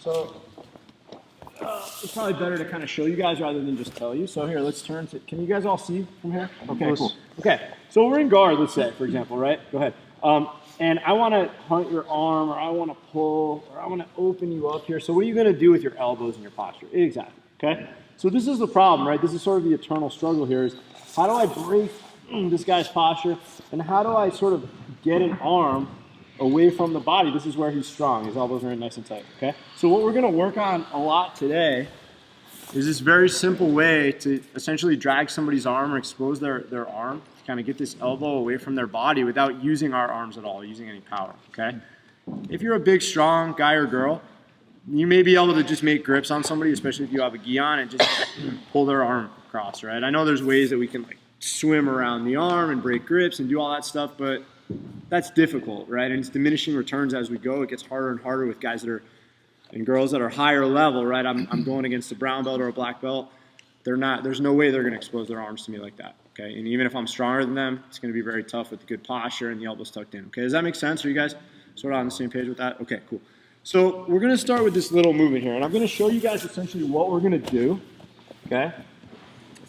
So it's probably better to kind of show you guys rather than just tell you. So here, let's turn to, can you guys all see from here? Okay, cool. Okay, so we're in guard, let's say, for example, right? Go ahead. And I want to hunt your arm, or I want to pull, or I want to open you up here. So what are you going to do with your elbows and your posture? Exactly, okay? So this is the problem, right? This is sort of the eternal struggle here is how do I break this guy's posture, and how do I sort of get an arm away from the body? This is where he's strong. His elbows are in nice and tight, okay? So what we're going to work on a lot today is this very simple way to essentially drag somebody's arm or expose their arm to kind of get this elbow away from their body without using our arms at all, using any power, okay? If you're a big, strong guy or girl, you may be able to just make grips on somebody, especially if you have a gi on, and just pull their arm across, right? I know there's ways that we can like swim around the arm and break grips and do all that stuff, but that's difficult, right? And it's diminishing returns as we go. It gets harder and harder with guys that are, and girls that are higher level, right? I'm going against a brown belt or a black belt. There's no way they're going to expose their arms to me like that, okay? And even if I'm stronger than them, it's going to be very tough with the good posture and the elbows tucked in, okay? Does that make sense? Are you guys sort of on the same page with that? Okay, cool. So we're going to start with this little movement here, and I'm going to show you guys essentially what we're going to do, okay,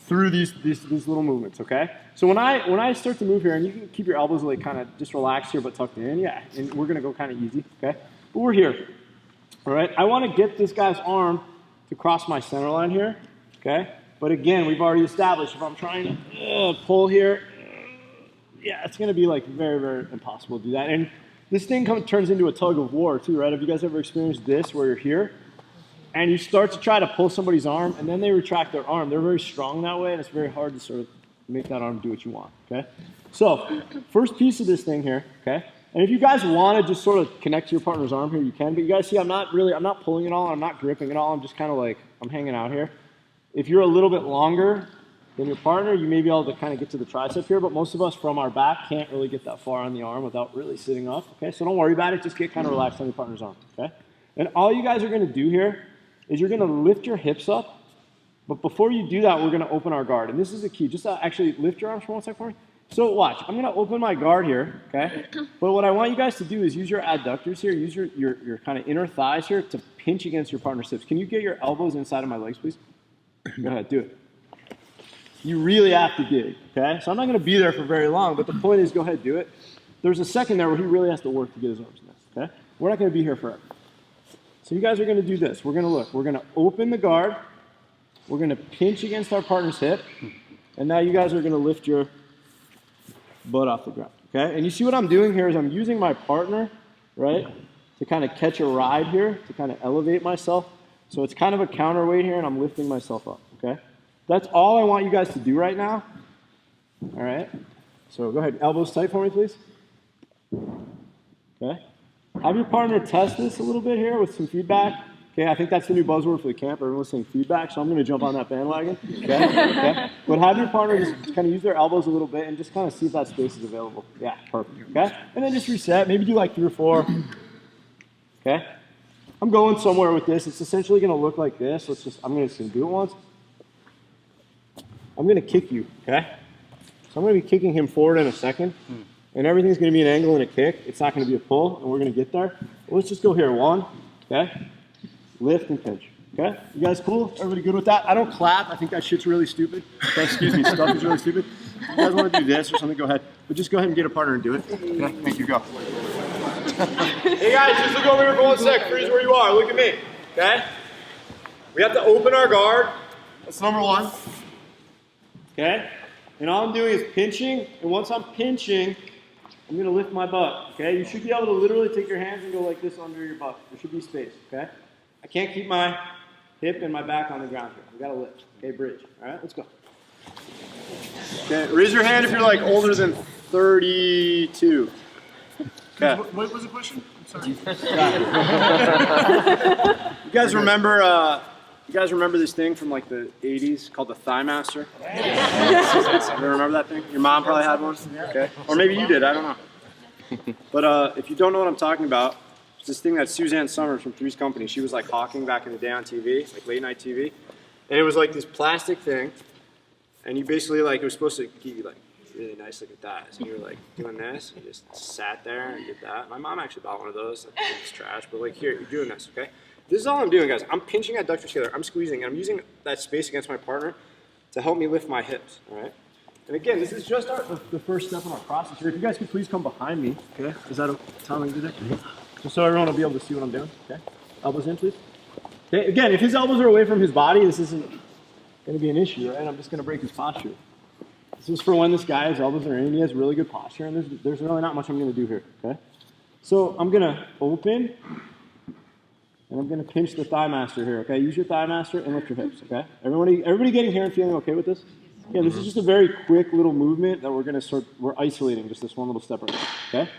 through these little movements, okay? So when I start to move here, and you can keep your elbows like kind of just relaxed here but tucked in, yeah, and we're going to go kind of easy, okay? But we're here, all right? I want to get this guy's arm to cross my center line here, okay? But again, we've already established if I'm trying to pull here, yeah, it's going to be like very, very impossible to do that. And this thing turns into a tug of war too, right? Have you guys ever experienced this where you're here and you start to try to pull somebody's arm and then they retract their arm? They're very strong that way, and it's very hard to sort of make that arm do what you want, okay? So first piece of this thing here, okay? And if you guys want to just sort of connect to your partner's arm here, you can, but you guys see I'm not pulling it all, I'm not gripping it all, I'm just kind of like, I'm hanging out here. If you're a little bit longer than your partner, you may be able to kind of get to the tricep here, but most of us from our back can't really get that far on the arm without really sitting up, okay? So don't worry about it, just get kind of relaxed on your partner's arm, okay? And all you guys are going to do here is you're going to lift your hips up, but before you do that, we're going to open our guard. And this is the key. Just actually lift your arms for 1 second for me. So watch. I'm going to open my guard here, okay? But what I want you guys to do is use your adductors here, use your kind of inner thighs here to pinch against your partner's hips. Can you get your elbows inside of my legs, please? Go ahead, do it. You really have to dig, okay? So I'm not going to be there for very long, but the point is go ahead, do it. There's a second there where he really has to work to get his arms in this, okay? We're not going to be here forever. So you guys are going to do this. We're going to look. We're going to open the guard. We're going to pinch against our partner's hip. And now you guys are going to lift your butt off the ground, okay? And you see what I'm doing here is I'm using my partner, right, to kind of catch a ride here, to kind of elevate myself. So it's kind of a counterweight here, and I'm lifting myself up, okay? That's all I want you guys to do right now, all right? So go ahead. Elbows tight for me, please. Okay. Have your partner test this a little bit here with some feedback. Okay, I think that's the new buzzword for the camp. Everyone's saying feedback, so I'm going to jump on that bandwagon. Okay, okay. But have your partner just kind of use their elbows a little bit and just kind of see if that space is available. Yeah, perfect. Okay, and then just reset. Maybe do like 3 or 4. Okay, I'm going somewhere with this. It's essentially going to look like this. I'm just going to do it once. I'm going to kick you. Okay, so I'm going to be kicking him forward in a second, and everything's going to be an angle and a kick. It's not going to be a pull, and we're going to get there. Well, let's just go here. 1. Okay. Lift and pinch. Okay? You guys cool? Everybody good with that? I don't clap. I think that shit's really stupid. Okay, excuse me. Stuff is really stupid. If you guys want to do this or something, go ahead. But just go ahead and get a partner and do it. Okay? Thank you. Go. Hey guys, just look over here for 1 sec. Freeze where you are. Look at me. Okay? We have to open our guard. That's number 1. Okay? And all I'm doing is pinching. And once I'm pinching, I'm going to lift my butt. Okay? You should be able to literally take your hands and go like this under your butt. There should be space. Okay? I can't keep my hip and my back on the ground here. We got to lift. Okay, bridge. All right, let's go. Okay, raise your hand if you're like older than 32. Okay. What was the question? I'm sorry. You guys remember? You guys remember this thing from like the 80s called the Thigh Master? You remember that thing? Your mom probably had one. Okay, or maybe you did. I don't know. But if you don't know what I'm talking about. This thing that Suzanne Summers from Three's Company, she was like hawking back in the day on TV, like late night TV. And it was like this plastic thing. And you basically like, it was supposed to give you like really nice looking thighs. And you were like doing this, and you just sat there and did that. My mom actually bought one of those. I think it's trash, but like here, you're doing this, okay? This is all I'm doing, guys. I'm pinching adductors together. I'm squeezing, and I'm using that space against my partner to help me lift my hips, all right? And again, this is just the first step in our process here. If you guys could please come behind me, okay? Is that how we do that? Just so everyone will be able to see what I'm doing, okay? Elbows in, please. Okay, again, if his elbows are away from his body, this isn't going to be an issue, right? I'm just going to break his posture. This is for when this guy's elbows are in, he has really good posture, and there's really not much I'm going to do here, okay? So I'm going to open, and I'm going to pinch the thigh master here, okay? Use your thigh master and lift your hips, okay? Everybody getting here and feeling okay with this? Yeah, this is just a very quick little movement that we're isolating just this one little step right now, okay?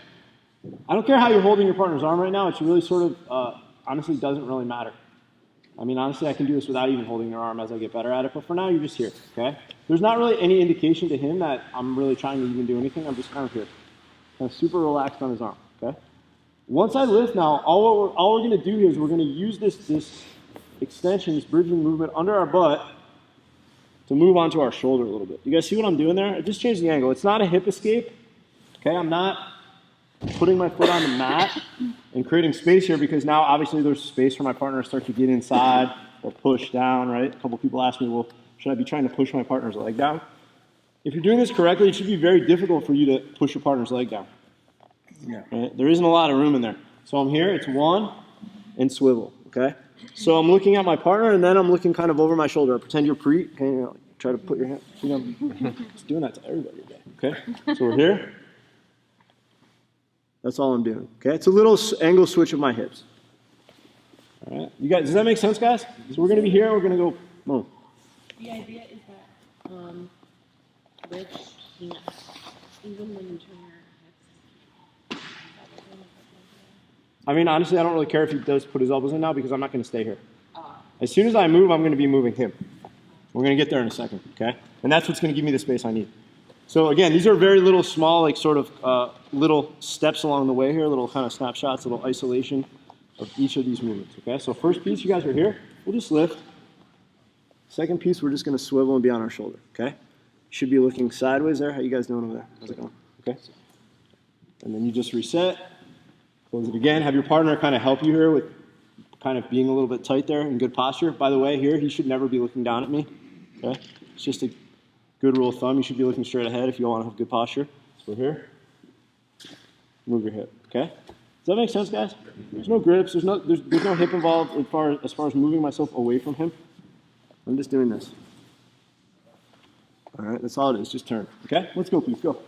I don't care how you're holding your partner's arm right now. It's really sort of, honestly, doesn't really matter. I mean, honestly, I can do this without even holding their arm as I get better at it, but for now, you're just here, okay? There's not really any indication to him that I'm really trying to even do anything. I'm just kind of here, kind of super relaxed on his arm, okay? Once I lift now, all we're going to do here is we're going to use this extension, this bridging movement under our butt to move onto our shoulder a little bit. You guys see what I'm doing there? I just changed the angle. It's not a hip escape, okay? I'm not putting my foot on the mat and creating space here because now obviously there's space for my partner to start to get inside or push down, right? A couple people asked me, well, should I be trying to push my partner's leg down? If you're doing this correctly, it should be very difficult for you to push your partner's leg down. Yeah. Right? There isn't a lot of room in there. So I'm here, it's one, and swivel, okay? So I'm looking at my partner, and then I'm looking kind of over my shoulder. I pretend you're pre, okay? You know, try to put your hand, you know, just doing that to everybody today, okay? So we're here. That's all I'm doing, okay? It's a little angle switch of my hips. All right, you guys, does that make sense, guys? So we're going to be here, and we're going to go, boom. The idea is that bridge, even when you turn your hips. I mean, honestly, I don't really care if he does put his elbows in now because I'm not going to stay here. As soon as I move, I'm going to be moving him. We're going to get there in a second, okay? And that's what's going to give me the space I need. So again, these are very little, small, like sort of little steps along the way here, little kind of snapshots, little isolation of each of these movements, okay? So first piece, you guys are here. We'll just lift. Second piece, we're just going to swivel and be on our shoulder, okay? Should be looking sideways there. How you guys doing over there? How's it going? Okay? And then you just reset. Close it again. Have your partner kind of help you here with kind of being a little bit tight there in good posture. By the way, here, he should never be looking down at me, okay? It's just a good rule of thumb. You should be looking straight ahead if you want to have good posture. So we're here. Move your hip, okay? Does that make sense, guys? There's no grips. There's no hip involved as far as moving myself away from him. I'm just doing this. All right, that's all it is. Just turn. Okay? Let's go, please. Go.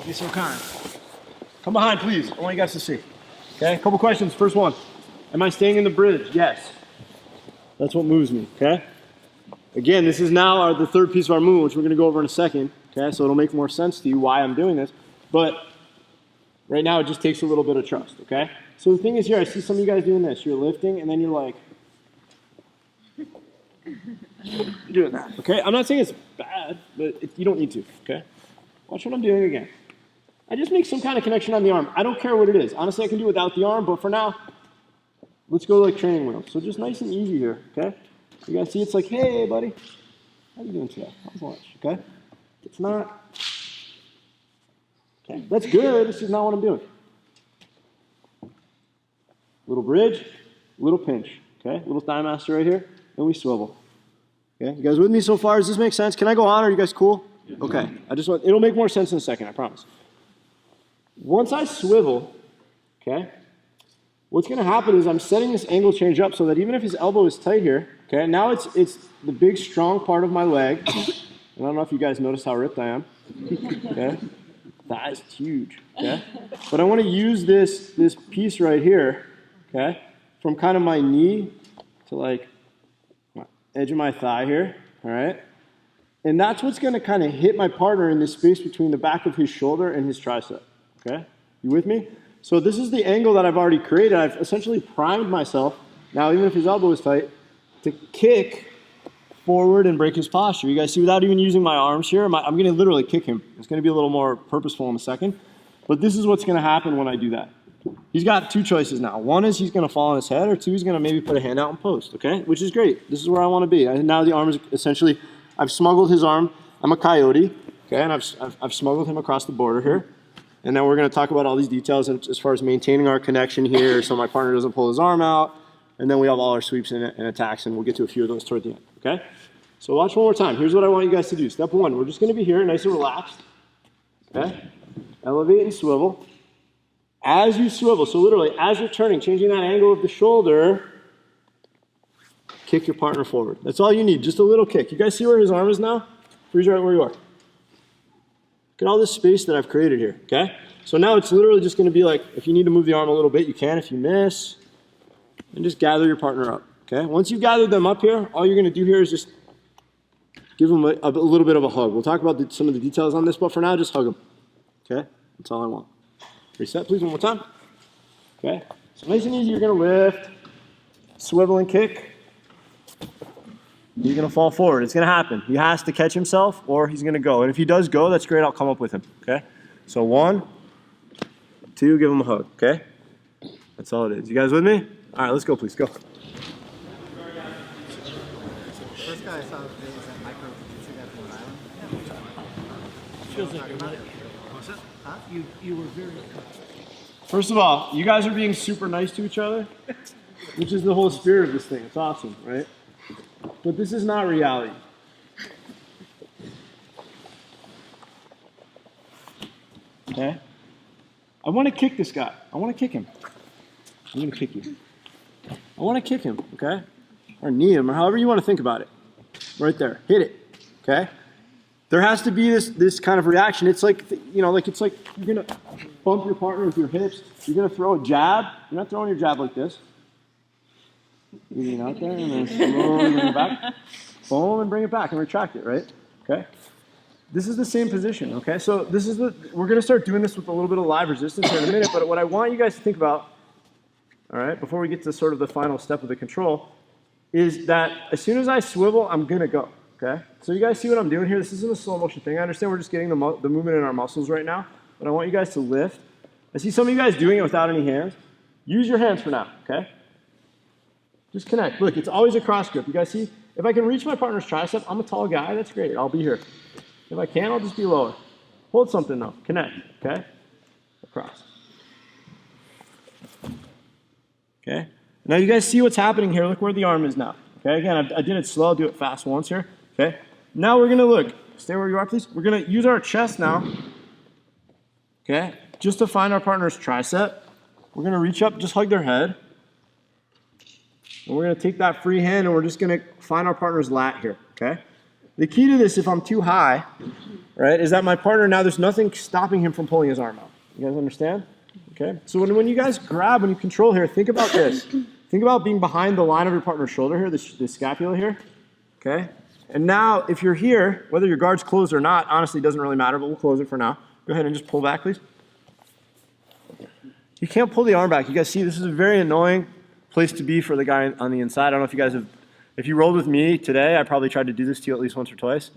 Be so kind. Come behind, please. I want you guys to see. Okay? A couple questions. First one. Am I staying in the bridge? Yes. That's what moves me. Okay? Again, this is now the third piece of our movement, which we're going to go over in a second. Okay? So it'll make more sense to you why I'm doing this. But right now, it just takes a little bit of trust, okay? So the thing is here, I see some of you guys doing this. You're lifting, and then you're like, doing that, okay? I'm not saying it's bad, but you don't need to, okay? Watch what I'm doing again. I just make some kind of connection on the arm. I don't care what it is. Honestly, I can do without the arm, but for now, let's go like training wheels. So just nice and easy here, okay? You guys see it's like, hey, buddy, how you doing today? How's lunch, okay? It's not... Okay, that's good. This is not what I'm doing. Little bridge, little pinch. Okay, little thigh master right here, and we swivel. Okay, you guys with me so far? Does this make sense? Can I go on? Are you guys cool? Okay, it'll make more sense in a second, I promise. Once I swivel, okay, what's going to happen is I'm setting this angle change up so that even if his elbow is tight here, okay, now it's the big strong part of my leg. And I don't know if you guys notice how ripped I am. Okay. That is huge, okay? But I want to use this piece right here, okay, from kind of my knee to like my edge of my thigh here, all right? And that's what's going to kind of hit my partner in this space between the back of his shoulder and his tricep, okay? You with me? So this is the angle that I've already created. I've essentially primed myself, now even if his elbow is tight, to kick forward and break his posture. You guys see, without even using my arms here, I'm going to literally kick him. It's going to be a little more purposeful in a second. But this is what's going to happen when I do that. He's got two choices now. One is he's going to fall on his head, or two, he's going to maybe put a hand out and post, okay? Which is great. This is where I want to be. And now the arm is essentially, I've smuggled his arm. I'm a coyote, Okay, and I've smuggled him across the border here. And now we're going to talk about all these details as far as maintaining our connection here so my partner doesn't pull his arm out. And then we have all our sweeps and attacks, and we'll get to a few of those toward the end, okay? So watch one more time. Here's what I want you guys to do. Step one, we're just going to be here, nice and relaxed, okay? Elevate and swivel. As you swivel, so literally as you're turning, changing that angle of the shoulder, kick your partner forward. That's all you need, just a little kick. You guys see where his arm is now? Freeze right where you are. Look at all this space that I've created here, okay? So now it's literally just going to be like, if you need to move the arm a little bit, you can. If you miss, and just gather your partner up, okay? Once you've gathered them up here, all you're going to do here is just give them a little bit of a hug. We'll talk about some of the details on this, but for now, just hug them, okay? That's all I want. Reset, please, one more time. Okay? So nice and easy, you're going to lift, swivel and kick. You're going to fall forward. It's going to happen. He has to catch himself or he's going to go. And if he does go, that's great. I'll come up with him. Okay? So 1, 2, give him a hug. Okay? That's all it is. You guys with me? All right, let's go, please. Go. First guy I saw today was that micro jiu-jitsu guy from Rhode Island. Feels like you're right. What's it? Huh? You were very. First of all, you guys are being super nice to each other, which is the whole spirit of this thing. It's awesome, right? But this is not reality. Okay? I want to kick this guy. I want to kick him. I'm going to kick you. I want to kick him, okay? Or knee him, or however you want to think about it. Right there. Hit it, okay? There has to be this kind of reaction. It's like, it's like you're going to bump your partner with your hips. You're going to throw a jab. You're not throwing your jab like this. You're getting out there and then slowly bring it back. Boom, and bring it back and retract it, right? Okay? This is the same position, okay? So we're going to start doing this with a little bit of live resistance here in a minute, but what I want you guys to think about, all right, before we get to sort of the final step of the control, is that as soon as I swivel, I'm going to go, okay? So you guys see what I'm doing here? This isn't a slow motion thing. I understand we're just getting the movement in our muscles right now, but I want you guys to lift. I see some of you guys doing it without any hands. Use your hands for now, okay? Just connect. Look, it's always a cross grip. You guys see? If I can reach my partner's tricep, I'm a tall guy. That's great. I'll be here. If I can't, I'll just be lower. Hold something though. Connect, okay? Across. Okay? Now you guys see what's happening here. Look where the arm is now. Okay? Again, I did it slow. I'll do it fast once here. Okay? Now we're going to look. Stay where you are, please. We're going to use our chest now. Okay? Just to find our partner's tricep. We're going to reach up, just hug their head. And we're going to take that free hand and we're just going to find our partner's lat here, okay? The key to this, if I'm too high, right, is that my partner now, there's nothing stopping him from pulling his arm out. You guys understand? Okay? So when you guys grab, when you control here, think about this. Think about being behind the line of your partner's shoulder here, the scapula here, okay? And now, if you're here, whether your guard's closed or not, honestly, doesn't really matter, but we'll close it for now. Go ahead and just pull back, please. You can't pull the arm back. You guys see, this is a very annoying place to be for the guy on the inside. I don't know if you guys have, if you rolled with me today, I probably tried to do this to you at least once or twice.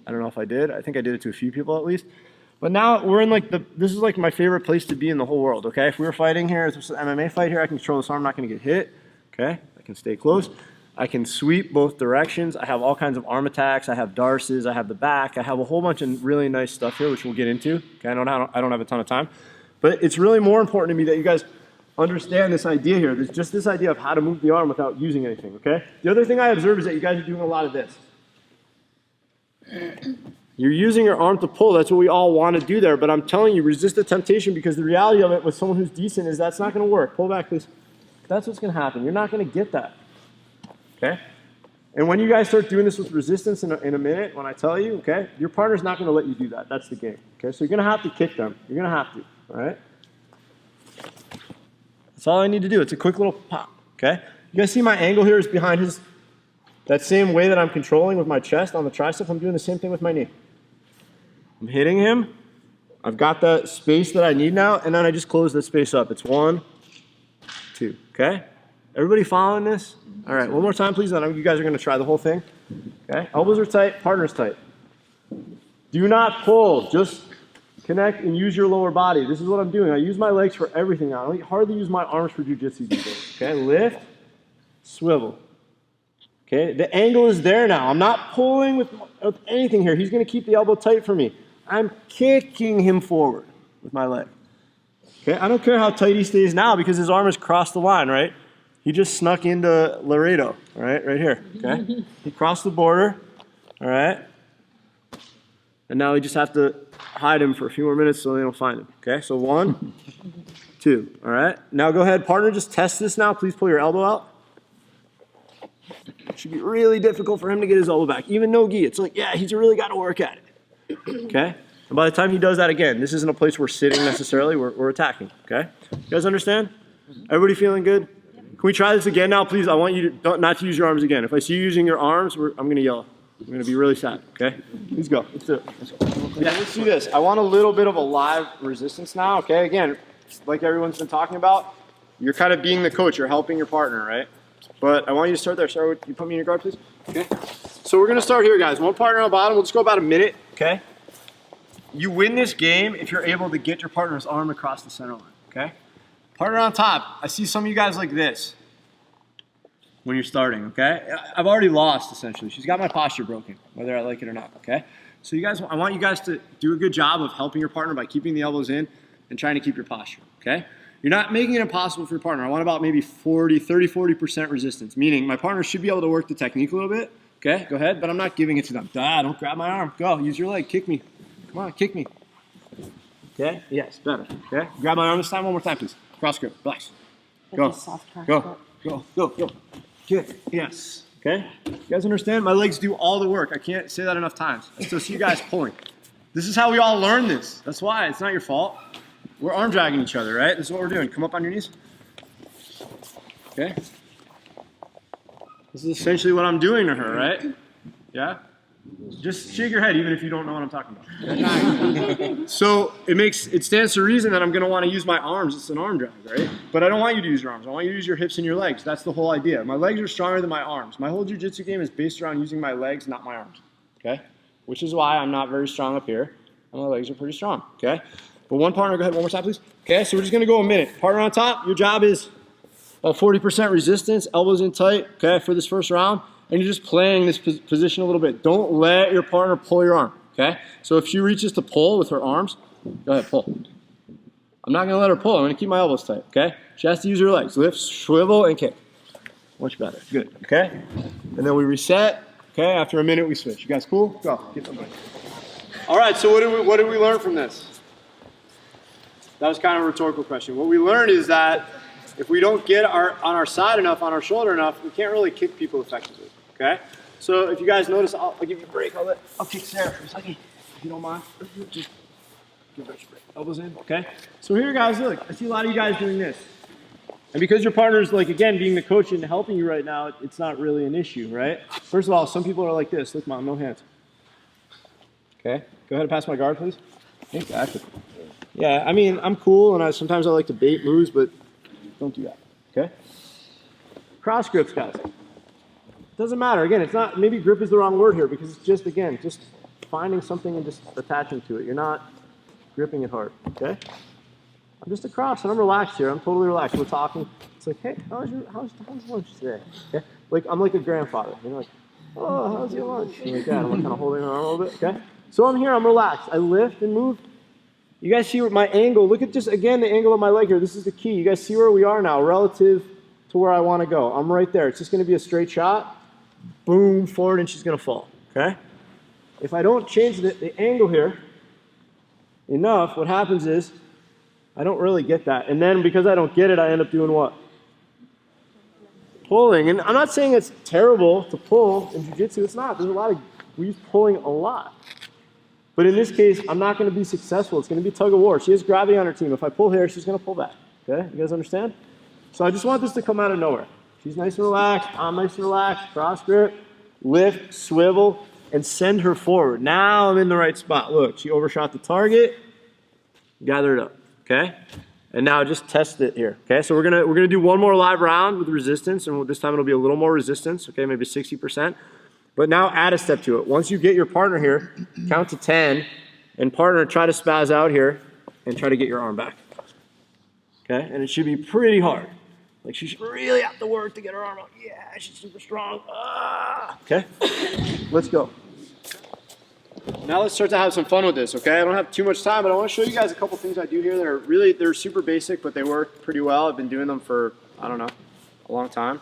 I don't know if I did. I think I did it to a few people at least. But now we're in like this is like my favorite place to be in the whole world, okay? If we were fighting here, if it's an MMA fight here, I can control this arm, I'm not gonna get hit, okay? I can stay close. I can sweep both directions. I have all kinds of arm attacks. I have darces, I have the back. I have a whole bunch of really nice stuff here, which we'll get into. Okay, I don't have a ton of time. But it's really more important to me that you guys understand this idea here. There's just this idea of how to move the arm without using anything, okay? The other thing I observe is that you guys are doing a lot of this. You're using your arm to pull. That's what we all want to do there, but I'm telling you, resist the temptation because the reality of it with someone who's decent is that's not going to work. Pull back, please. That's what's going to happen. You're not going to get that, okay? And when you guys start doing this with resistance in a minute, when I tell you, okay, your partner's not going to let you do that. That's the game, okay? So you're going to have to kick them. You're going to have to, all right? That's all I need to do. It's a quick little pop, okay? You guys see my angle here is behind his, that same way that I'm controlling with my chest on the tricep, I'm doing the same thing with my knee. I'm hitting him. I've got the space that I need now, and then I just close the space up. It's 1, 2, okay? Everybody following this? All right, one more time, please. Then you guys are going to try the whole thing, okay? Elbows are tight, partner's tight. Do not pull. Just connect and use your lower body. This is what I'm doing. I use my legs for everything now. I hardly use my arms for jiu-jitsu these days. Okay, lift, swivel. Okay, the angle is there now. I'm not pulling with anything here. He's going to keep the elbow tight for me. I'm kicking him forward with my leg. Okay, I don't care how tight he stays now because his arm has crossed the line, right? He just snuck into Laredo, all right, right here, okay? He crossed the border, all right? And now we just have to hide him for a few more minutes so they don't find him, okay? So 1, 2, all right? Now go ahead, partner, just test this now. Please pull your elbow out. It should be really difficult for him to get his elbow back. Even no gi, it's like, yeah, he's really got to work at it, okay? And by the time he does that again, this isn't a place we're sitting necessarily, we're attacking, okay? You guys understand? Everybody feeling good? Can we try this again now, please? I want you to not to use your arms again. If I see you using your arms, I'm going to yell. I'm going to be really sad, okay? Let's go. Let's do it. Let's go. Yeah, let's do this. I want a little bit of a live resistance now, okay? Again, like everyone's been talking about, you're kind of being the coach. You're helping your partner, right? But I want you to start there. Sarah, you put me in your guard, please? Okay. So we're going to start here, guys. One partner on the bottom. We'll just go about a minute, okay? You win this game if you're able to get your partner's arm across the center line, okay? Partner on top. I see some of you guys like this when you're starting, okay? I've already lost, essentially. She's got my posture broken, whether I like it or not, okay? So you guys, I want you guys to do a good job of helping your partner by keeping the elbows in and trying to keep your posture, okay? You're not making it impossible for your partner. I want about maybe 40% resistance, meaning my partner should be able to work the technique a little bit, okay? Go ahead, but I'm not giving it to them. Don't grab my arm. Go, use your leg, kick me. Come on, kick me. Okay, yes, better, okay? Grab my arm this time, one more time, please. Cross grip, relax. Go, go. Good, yes, okay? You guys understand? My legs do all the work. I can't say that enough times. I still see you guys pulling. This is how we all learn this. That's why, it's not your fault. We're arm dragging each other, right? This is what we're doing. Come up on your knees. Okay? This is essentially what I'm doing to her, right? Yeah? Just shake your head even if you don't know what I'm talking about. So it stands to reason that I'm going to want to use my arms. It's an arm drag, right? But I don't want you to use your arms. I want you to use your hips and your legs. That's the whole idea. My legs are stronger than my arms. My whole jiu-jitsu game is based around using my legs, not my arms. Okay? Which is why I'm not very strong up here, and my legs are pretty strong. Okay? But one partner, go ahead, one more time, please. Okay, so we're just going to go a minute. Partner on top, your job is 40% resistance, elbows in tight, okay, for this first round. And you're just playing this position a little bit. Don't let your partner pull your arm, okay? So if she reaches to pull with her arms, go ahead, pull. I'm not going to let her pull. I'm going to keep my elbows tight, okay? She has to use her legs. Lift, swivel, and kick. Much better. Good, okay? And then we reset. Okay, after a minute, we switch. You guys cool? Go. Get somebody. All right, so what did we learn from this? That was kind of a rhetorical question. What we learned is that if we don't get on our side enough, on our shoulder enough, we can't really kick people effectively. Okay? So if you guys notice, I'll give you a break. I'll kick Sarah for a second, if you don't mind. Just give her a break. Elbows in, okay? So here, guys, look. I see a lot of you guys doing this. And because your partner's, like, again, being the coach and helping you right now, it's not really an issue, right? First of all, some people are like this. Look, Mom, no hands. Okay? Go ahead and pass my guard, please. Exactly. Yeah, I mean, I'm cool, and sometimes I like to bait moves, but don't do that, okay? Cross grips, guys. Doesn't matter. Again, it's not, maybe grip is the wrong word here because it's just, again, just finding something and just attaching to it. You're not gripping it hard, okay? I'm just across and I'm relaxed here. I'm totally relaxed. We're talking. It's like, hey, how's lunch today? Okay? Like, I'm like a grandfather. You know, like, oh, how's your lunch? And like that. I'm like kind of holding her arm a little bit, okay? So I'm here. I'm relaxed. I lift and move. You guys see my angle? Look at just, again, the angle of my leg here. This is the key. You guys see where we are now relative to where I want to go. I'm right there. It's just going to be a straight shot. Boom, forward, and she's going to fall, okay? If I don't change the angle here enough, what happens is I don't really get that. And then because I don't get it, I end up doing what? Pulling. And I'm not saying it's terrible to pull in jiu-jitsu. It's not. We use pulling a lot. But in this case, I'm not going to be successful. It's going to be tug of war. She has gravity on her team. If I pull here, she's going to pull back, okay? You guys understand? So I just want this to come out of nowhere. She's nice and relaxed. I'm nice and relaxed. Cross grip, lift, swivel, and send her forward. Now I'm in the right spot. Look, she overshot the target. Gather it up, okay? And now just test it here, okay? So we're gonna do one more live round with resistance, and this time it'll be a little more resistance, okay? Maybe 60%. But now add a step to it. Once you get your partner here, count to 10, and partner, try to spaz out here and try to get your arm back, okay? And it should be pretty hard. Like, she should really have to work to get her arm out. Yeah, she's super strong. Okay? Let's go. Now let's start to have some fun with this, okay? I don't have too much time, but I want to show you guys a couple things I do here that are they're super basic, but they work pretty well. I've been doing them for, I don't know, a long time.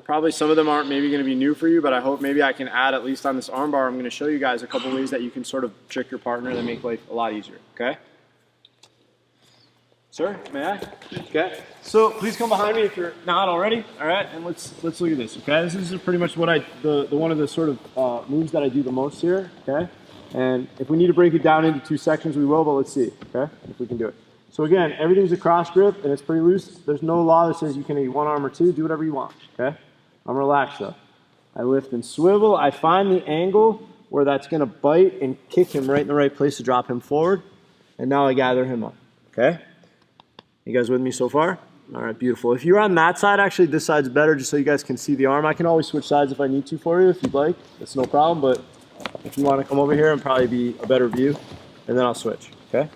Probably some of them aren't maybe going to be new for you, but I hope maybe I can add, at least on this armbar, I'm going to show you guys a couple ways that you can sort of trick your partner that make life a lot easier, okay? Sir, may I? Okay. So please come behind me if you're not already. All right, and let's look at this. Okay, this is pretty much what the one of the sort of moves that I do the most here. Okay, and if we need to break it down into 2 sections, we will. But let's see. Okay, if we can do it. So again, everything's a cross grip and it's pretty loose. There's no law that says you can eat one arm or two. Do whatever you want. Okay, I'm relaxed though. I lift and swivel. I find the angle where that's going to bite and kick him right in the right place to drop him forward. And now I gather him up. Okay. You guys with me so far? All right, beautiful. If you're on that side, actually this side's better just so you guys can see the arm. I can always switch sides if I need to for you if you'd like. That's no problem, but if you want to come over here and probably be a better view, and then I'll switch, okay?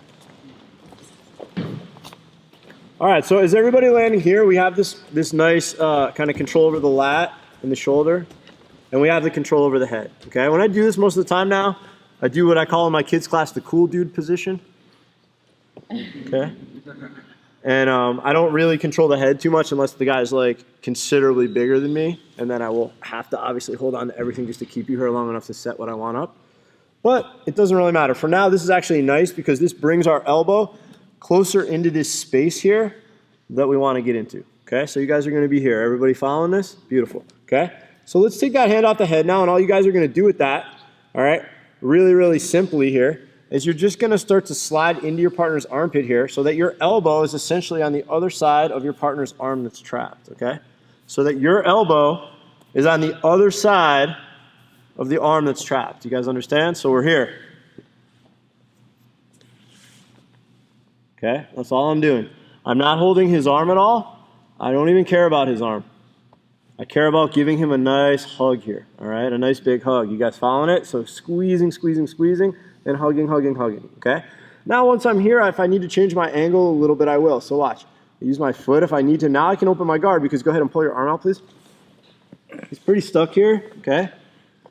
All right, so is everybody landing here? We have this nice kind of control over the lat and the shoulder, and we have the control over the head, okay? When I do this most of the time now, I do what I call in my kids class the cool dude position, okay? And I don't really control the head too much unless the guy's like considerably bigger than me. And then I will have to obviously hold on to everything just to keep you here long enough to set what I want up. But it doesn't really matter. For now, this is actually nice because this brings our elbow closer into this space here that we want to get into. Okay, so you guys are going to be here. Everybody following this? Beautiful. Okay, so let's take that hand off the head now. And all you guys are going to do with that, all right, really, really simply here, is you're just going to start to slide into your partner's armpit here so that your elbow is essentially on the other side of your partner's arm that's trapped, okay? So that your elbow is on the other side of the arm that's trapped. You guys understand? So we're here. Okay, that's all I'm doing. I'm not holding his arm at all. I don't even care about his arm. I care about giving him a nice hug here, all right? A nice big hug. You guys following it? So squeezing, squeezing, squeezing. And hugging, hugging, hugging, okay? Now once I'm here, if I need to change my angle a little bit, I will. So watch. I use my foot if I need to. Now I can open my guard because go ahead and pull your arm out, please. He's pretty stuck here, okay?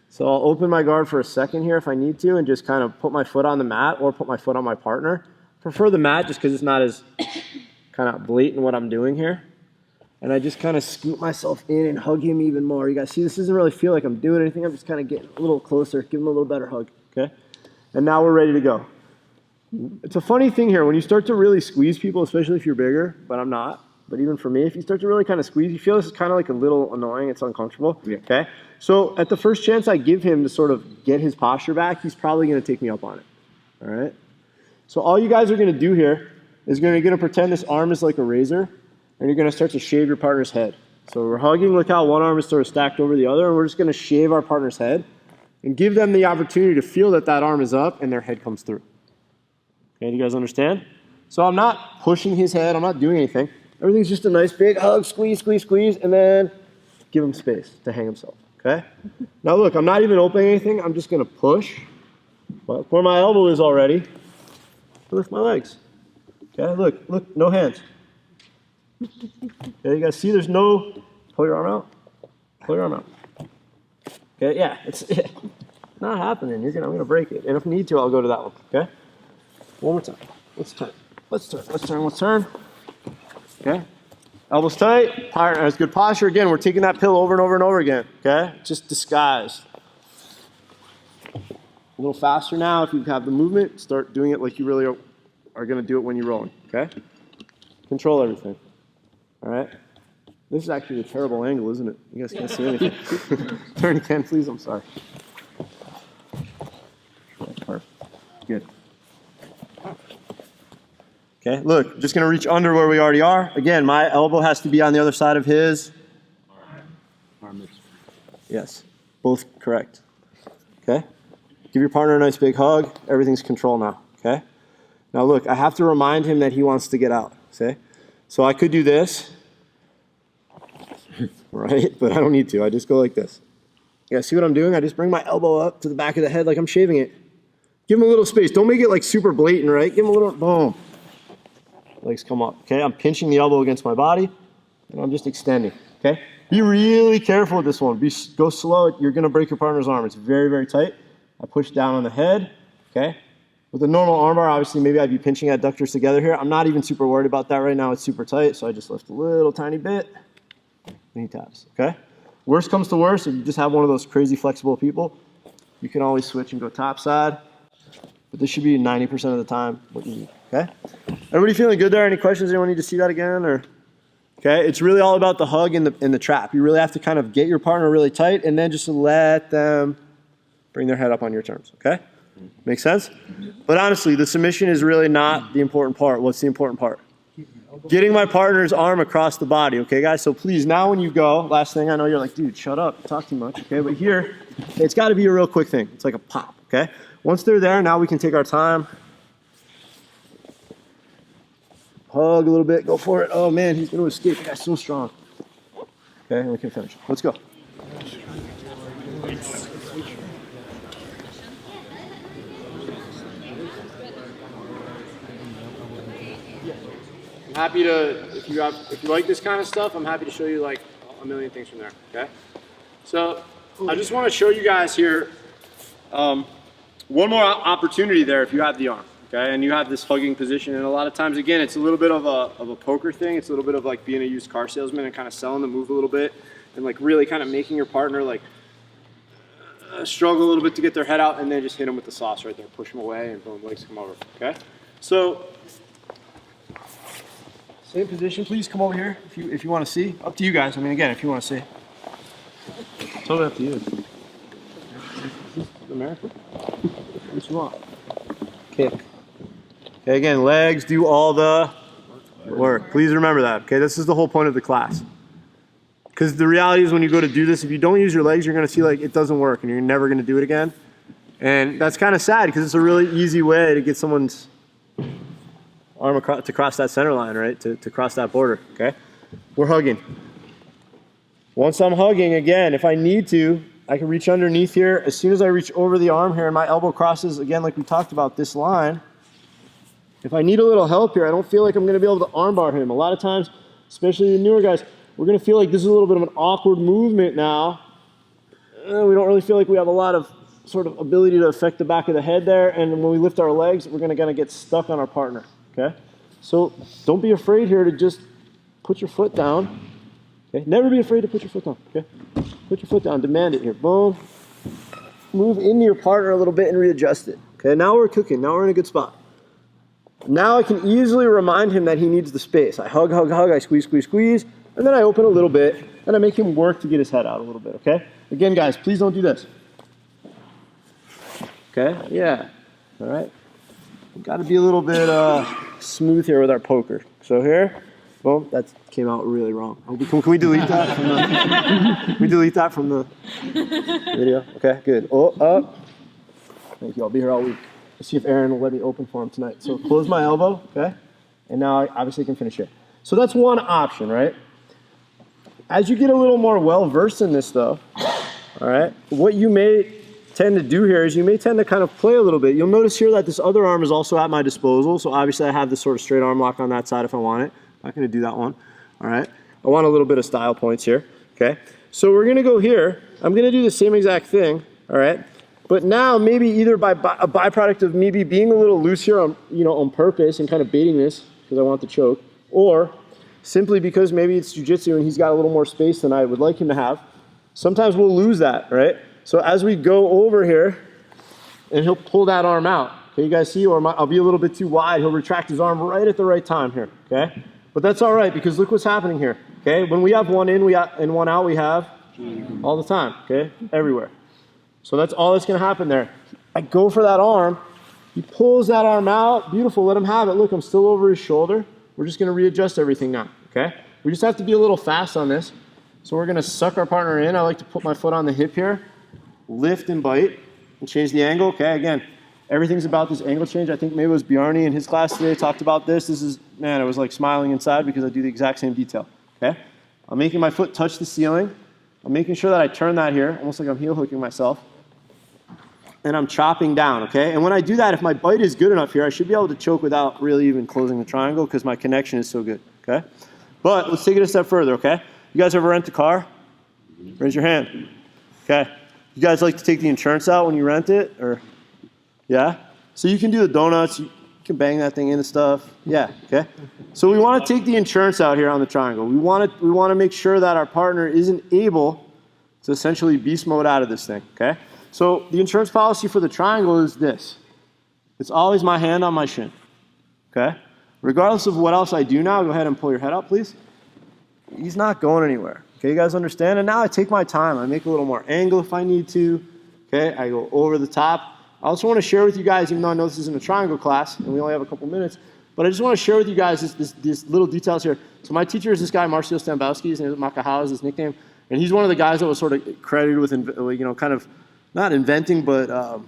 So I'll open my guard for a second here if I need to and just kind of put my foot on the mat or put my foot on my partner. Prefer the mat just because it's not as kind of blatant what I'm doing here. And I just kind of scoot myself in and hug him even more. You guys see, this doesn't really feel like I'm doing anything. I'm just kind of getting a little closer, give him a little better hug, okay? And now we're ready to go. It's a funny thing here. When you start to really squeeze people, especially if you're bigger, but I'm not, but even for me, if you start to really kind of squeeze, you feel this is kind of like a little annoying. It's uncomfortable. Yeah. Okay? So at the first chance I give him to sort of get his posture back, he's probably going to take me up on it. All right? So all you guys are going to do here is you're going to pretend this arm is like a razor, and you're going to start to shave your partner's head. So we're hugging. Look how one arm is sort of stacked over the other, and we're just going to shave our partner's head and give them the opportunity to feel that that arm is up and their head comes through. Okay, do you guys understand? So I'm not pushing his head. I'm not doing anything. Everything's just a nice big hug, squeeze, squeeze, squeeze, and then give him space to hang himself, okay? Now look, I'm not even opening anything. I'm just going to push. But where my elbow is already, I lift my legs. Okay, look, no hands. Okay, you guys see there's no, pull your arm out, pull your arm out. Okay, yeah, it's not happening. I'm gonna break it. And if need to, I'll go to that one, okay? One more time. Let's turn. Okay? Elbows tight, partner has good posture. Again, we're taking that pill over and over and over again, okay? Just disguised. A little faster now if you have the movement. Start doing it like you really are gonna do it when you're rolling, okay? Control everything, all right? This is actually a terrible angle, isn't it? You guys can't see anything. Turn again, please. I'm sorry. Perfect. Good. Okay, look, just going to reach under where we already are. Again, my elbow has to be on the other side of his. Arm. Yes, both correct. Okay? Give your partner a nice big hug. Everything's control now. Okay? Now look, I have to remind him that he wants to get out. See? So I could do this. Right? But I don't need to. I just go like this. You guys see what I'm doing? I just bring my elbow up to the back of the head like I'm shaving it. Give him a little space. Don't make it like super blatant, right? Give him a little, boom. Legs come up, okay? I'm pinching the elbow against my body, and I'm just extending, okay? Be really careful with this one. Go slow. You're going to break your partner's arm. It's very, very tight. I push down on the head, okay? With a normal armbar, obviously, maybe I'd be pinching adductors together here. I'm not even super worried about that right now. It's super tight, so I just lift a little tiny bit, and he taps, okay? Worst comes to worst, if you just have one of those crazy flexible people, you can always switch and go top side, but this should be 90% of the time what you need, okay? Everybody feeling good there? Any questions? Anyone need to see that again? Or okay, it's really all about the hug and the trap. You really have to kind of get your partner really tight and then just let them bring their head up on your terms, okay? Make sense? But honestly, the submission is really not the important part. What's the important part? Getting my partner's arm across the body, okay, guys? So please, now when you go, last thing I know, you're like, dude, shut up, you talk too much, okay? But here, it's got to be a real quick thing. It's like a pop, okay? Once they're there, now we can take our time. Hug a little bit, go for it. Oh man, he's going to escape. The guy's so strong. Okay, and we can finish. Let's go. I'm happy to, if you like this kind of stuff, I'm happy to show you like a million things from there, okay? So I just want to show you guys here one more opportunity there if you have the arm, okay? And you have this hugging position, and a lot of times, again, it's a little bit of a poker thing. It's a little bit of like being a used car salesman and kind of selling the move a little bit and like really kind of making your partner like struggle a little bit to get their head out, and then just hit them with the sauce right there, push them away, and boom, legs come over, okay? So same position, please come over here if you want to see. Up to you guys. I mean, again, if you want to see. It's totally up to you. This is America. What you want? Kick. Okay, again, legs do all the work. Please remember that, okay? This is the whole point of the class. Because the reality is when you go to do this, if you don't use your legs, you're going to see like it doesn't work and you're never going to do it again. And that's kind of sad because it's a really easy way to get someone's arm across, to cross that center line, right? To cross that border, okay? We're hugging. Once I'm hugging, again, if I need to, I can reach underneath here. As soon as I reach over the arm here and my elbow crosses, again, like we talked about, this line, if I need a little help here, I don't feel like I'm going to be able to armbar him. A lot of times, especially the newer guys, we're going to feel like this is a little bit of an awkward movement now. We don't really feel like we have a lot of sort of ability to affect the back of the head there, and when we lift our legs, we're going to get stuck on our partner, okay? So don't be afraid here to just put your foot down. Okay? Never be afraid to put your foot down, okay? Put your foot down, demand it here, boom. Move into your partner a little bit and readjust it, okay? Now we're cooking, now we're in a good spot. Now I can easily remind him that he needs the space. I hug, hug, hug, I squeeze, squeeze, squeeze, and then I open a little bit, and I make him work to get his head out a little bit, okay? Again, guys, please don't do this. Okay, yeah, all right. We've got to be a little bit smooth here with our poker. So here, boom, that came out really wrong. Can we delete that from the, can we delete that from the video? Okay, good. Oh, up. Thank you, I'll be here all week. Let's see if Aaron will let me open for him tonight. So close my elbow, okay? And now I obviously can finish here. So that's one option, right? As you get a little more well-versed in this though, all right, what you may tend to do here is you may tend to kind of play a little bit. You'll notice here that this other arm is also at my disposal. So obviously I have this sort of straight arm lock on that side if I want it. I'm not going to do that one. All right. I want a little bit of style points here. Okay. So we're going to go here. I'm going to do the same exact thing. All right. But now maybe either by a byproduct of maybe being a little loose here on, on purpose and kind of baiting this because I want the choke, or simply because maybe it's jiu-jitsu and he's got a little more space than I would like him to have. Sometimes we'll lose that, right? So as we go over here, and he'll pull that arm out. Okay, you guys see? Or I'll be a little bit too wide. He'll retract his arm right at the right time here, okay? But that's all right, because look what's happening here, okay? When we have one in and one out, we have all the time, okay? Everywhere. So that's all that's going to happen there. I go for that arm. He pulls that arm out. Beautiful. Let him have it. Look, I'm still over his shoulder. We're just going to readjust everything now, okay? We just have to be a little fast on this. So we're going to suck our partner in. I like to put my foot on the hip here. Lift and bite and change the angle. Okay, again, everything's about this angle change. I think maybe it was Bjarni in his class today talked about this. This is, man, I was like smiling inside because I do the exact same detail. Okay, I'm making my foot touch the ceiling. I'm making sure that I turn that here, almost like I'm heel hooking myself. And I'm chopping down, okay? And when I do that, if my bite is good enough here, I should be able to choke without really even closing the triangle because my connection is so good, okay? But let's take it a step further, okay? You guys ever rent a car? Raise your hand. Okay. You guys like to take the insurance out when you rent it, or yeah? So you can do the donuts. You can bang that thing into stuff. Yeah. Okay. So we want to take the insurance out here on the triangle. We want to make sure that our partner isn't able to essentially beast mode out of this thing. Okay. So the insurance policy for the triangle is this. It's always my hand on my shin. Okay. Regardless of what else I do now, go ahead and pull your head up, please. He's not going anywhere. Okay, you guys understand? And now I take my time. I make a little more angle if I need to. Okay, I go over the top. I also want to share with you guys, even though I know this isn't a triangle class, and we only have a couple minutes, but I just want to share with you guys these little details here. So my teacher is this guy, Marcio Stambowski. His name is Makahawa, is his nickname. And he's one of the guys that was sort of credited with, kind of not inventing, but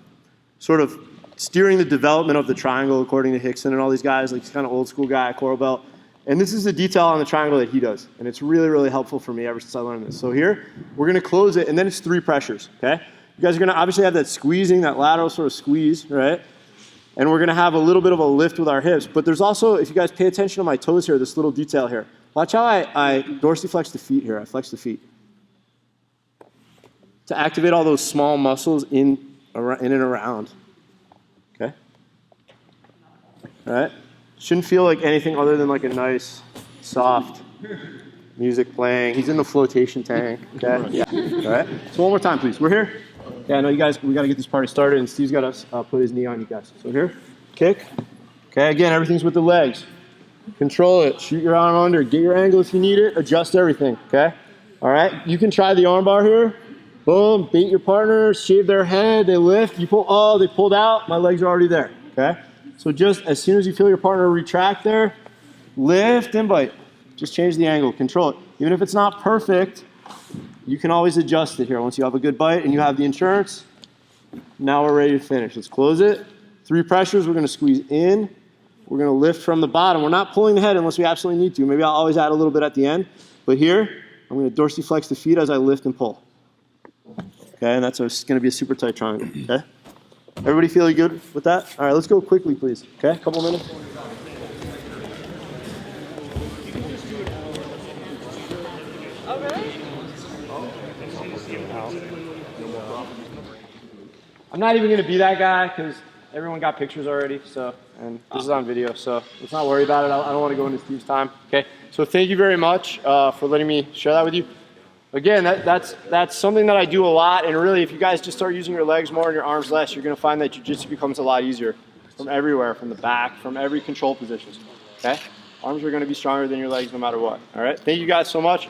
sort of steering the development of the triangle according to Hickson and all these guys. Like, he's kind of old school guy, Coral Belt. And this is the detail on the triangle that he does. And it's really, really helpful for me ever since I learned this. So here, we're going to close it, and then it's 3 pressures, okay? You guys are going to obviously have that squeezing, that lateral sort of squeeze, right? And we're going to have a little bit of a lift with our hips. But there's also, if you guys pay attention to my toes here, this little detail here. Watch how I dorsiflex the feet here. I flex the feet. To activate all those small muscles in and around. Okay? All right? Shouldn't feel like anything other than like a nice, soft music playing. He's in the flotation tank. Okay? Yeah. All right? So one more time, please. We're here. Yeah, I know you guys, we got to get this party started, and Steve's got to put his knee on you guys. So here, kick. Okay, again, everything's with the legs. Control it. Shoot your arm under. Get your angle if you need it. Adjust everything. Okay? All right? You can try the armbar here. Boom. Bait your partner. Shave their head. They lift. You pull. Oh, they pulled out. My legs are already there. Okay? So just as soon as you feel your partner retract there, lift and bite. Just change the angle. Control it. Even if it's not perfect, you can always adjust it here. Once you have a good bite and you have the insurance, now we're ready to finish. Let's close it. 3 pressures. We're going to squeeze in. We're going to lift from the bottom. We're not pulling the head unless we absolutely need to. Maybe I'll always add a little bit at the end. But here, I'm going to dorsiflex the feet as I lift and pull. Okay, and that's going to be a super tight triangle. Okay? Everybody feeling good with that? All right, let's go quickly, please. Okay, a couple minutes. Oh, really? I'm not even going to be that guy because everyone got pictures already, so, and this is on video, so let's not worry about it. I don't want to go into Steve's time. Okay, so thank you very much for letting me share that with you. Again, that's something that I do a lot, and really, if you guys just start using your legs more and your arms less, you're going to find that jiu-jitsu becomes a lot easier from everywhere, from the back, from every control position. Okay, arms are going to be stronger than your legs no matter what. All right, thank you guys so much.